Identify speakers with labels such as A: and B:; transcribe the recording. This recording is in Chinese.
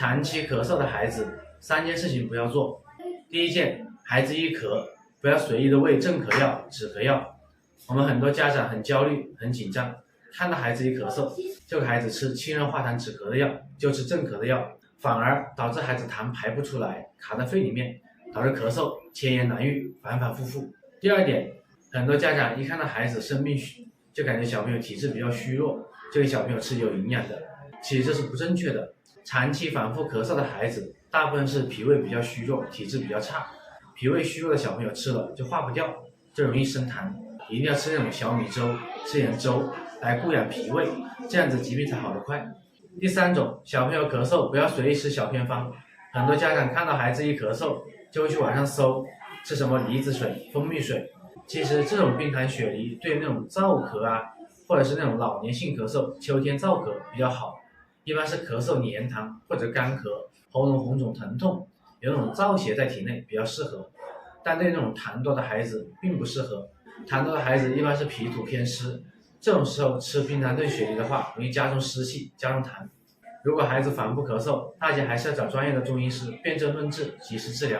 A: 长期咳嗽的孩子3件事情不要做。第一件，孩子一咳，不要随意的喂镇咳药、止咳药。我们很多家长很焦虑、很紧张，看到孩子一咳嗽，就给孩子吃清热化痰止咳的药，就吃镇咳的药，反而导致孩子痰排不出来，卡在肺里面，导致咳嗽千言难愈，反反复复。第二点，很多家长一看到孩子生病就感觉小朋友体质比较虚弱，就给小朋友吃有营养的，其实这是不正确的。长期反复咳嗽的孩子，大部分是脾胃比较虚弱，体质比较差。脾胃虚弱的小朋友吃了就化不掉，就容易生痰。一定要吃那种小米粥，吃点粥来固养脾胃，这样子疾病才好得快。第三种，小朋友咳嗽不要随意吃小偏方。很多家长看到孩子一咳嗽，就会去网上搜吃什么梨子水、蜂蜜水。其实这种冰糖雪梨对那种燥咳啊，或者是那种老年性咳嗽、秋天燥咳比较好。一般是咳嗽黏痰或者干咳，喉咙红肿疼痛，有那种燥邪在体内比较适合。但对那种痰多的孩子并不适合。痰多的孩子一般是脾土偏湿，这种时候吃冰糖炖雪梨的话，容易加重湿气，加重痰。如果孩子反复咳嗽，大家还是要找专业的中医师辨证论治，及时治疗。